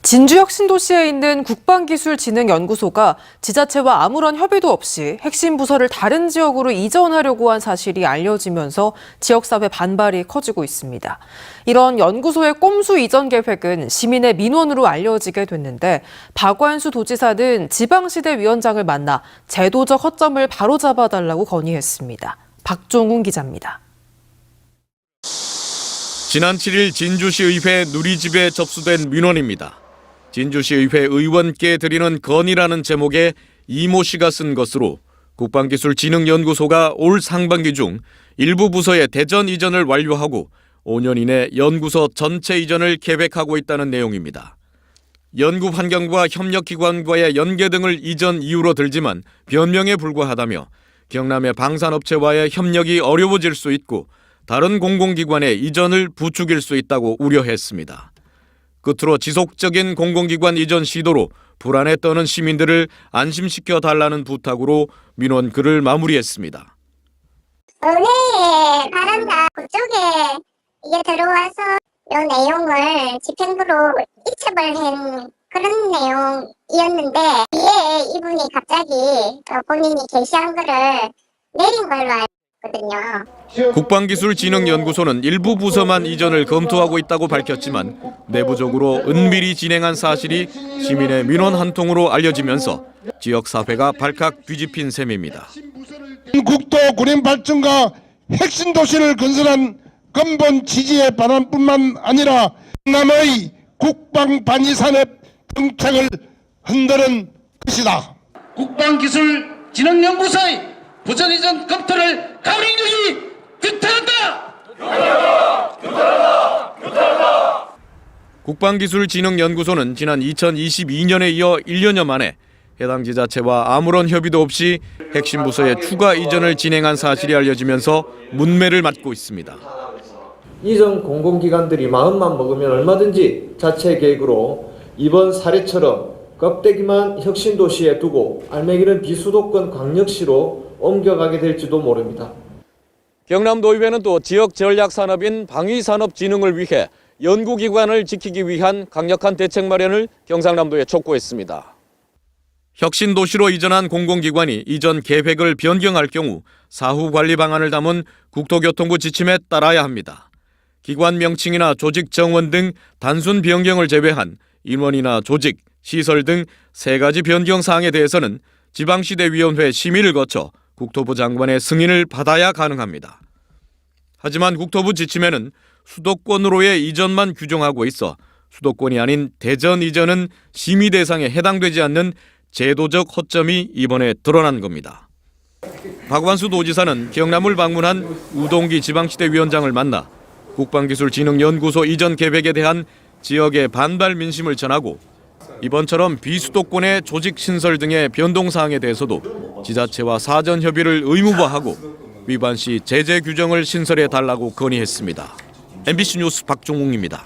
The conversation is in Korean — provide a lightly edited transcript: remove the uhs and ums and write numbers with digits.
진주혁신도시에 있는 국방기술진흥연구소가 지자체와 아무런 협의도 없이 핵심 부서를 다른 지역으로 이전하려고 한 사실이 알려지면서 지역사회 반발이 커지고 있습니다. 이런 연구소의 꼼수 이전 계획은 시민의 민원으로 알려지게 됐는데 박완수 도지사는 지방시대위원장을 만나 제도적 허점을 바로잡아달라고 건의했습니다. 박종훈 기자입니다. 지난 7일 진주시의회 누리집에 접수된 민원입니다. 진주시의회 의원께 드리는 건의라는 제목의 이모 씨가 쓴 것으로 국방기술진흥연구소가 올 상반기 중 일부 부서의 대전 이전을 완료하고 5년 이내 연구소 전체 이전을 계획하고 있다는 내용입니다. 연구 환경과 협력기관과의 연계 등을 이전 이유로 들지만 변명에 불과하다며 경남의 방산업체와의 협력이 어려워질 수 있고 다른 공공기관의 이전을 부추길 수 있다고 우려했습니다. 끝으로 지속적인 공공기관 이전 시도로 불안에 떠는 시민들을 안심시켜 달라는 부탁으로 민원 글을 마무리했습니다. 은혜에 바란다. 그쪽에 이게 들어와서 이 내용을 집행부로 이첩을 한 그런 내용이었는데 뒤에 이분이 갑자기 본인이 게시한 거를 내린 걸로 알거든요. 국방기술진흥연구소는 일부 부서만 이전을 검토하고 있다고 밝혔지만 내부적으로 은밀히 진행한 사실이 시민의 민원 한 통으로 알려지면서 지역사회가 발칵 뒤집힌 셈입니다. 국도 구림 발전과 핵심 도시를 건설한 근본 취지의 반환뿐만 아니라 경남의 국방 반위산업 정책을 흔드는 것이다. 국방기술진흥연구소의 부전 이전 검토를 강력히 규탄한다. 국방기술진흥연구소는 지난 2022년에 이어 1년여 만에 해당 지자체와 아무런 협의도 없이 핵심 부서의 추가 이전을 진행한 사실이 알려지면서 문매를 맞고 있습니다. 이전 공공기관들이 마음만 먹으면 얼마든지 자체 계획으로 이번 사례처럼 껍데기만 혁신도시에 두고 알맹이는 비수도권 광역시로 옮겨가게 될지도 모릅니다. 경남도의회는 또 지역 전략 산업인 방위산업 진흥을 위해 연구기관을 지키기 위한 강력한 대책 마련을 경상남도에 촉구했습니다. 혁신도시로 이전한 공공기관이 이전 계획을 변경할 경우 사후 관리 방안을 담은 국토교통부 지침에 따라야 합니다. 기관 명칭이나 조직 정원 등 단순 변경을 제외한 인원이나 조직, 시설 등 3가지 변경 사항에 대해서는 지방시대위원회 심의를 거쳐 국토부 장관의 승인을 받아야 가능합니다. 하지만 국토부 지침에는 수도권으로의 이전만 규정하고 있어 수도권이 아닌 대전 이전은 심의 대상에 해당되지 않는 제도적 허점이 이번에 드러난 겁니다. 박완수 도지사는 경남을 방문한 우동기 지방시대위원장을 만나 국방기술진흥연구소 이전 계획에 대한 지역의 반발 민심을 전하고 이번처럼 비수도권의 조직 신설 등의 변동사항에 대해서도 지자체와 사전 협의를 의무화하고 위반 시 제재 규정을 신설해 달라고 건의했습니다. MBC 뉴스 박종웅입니다.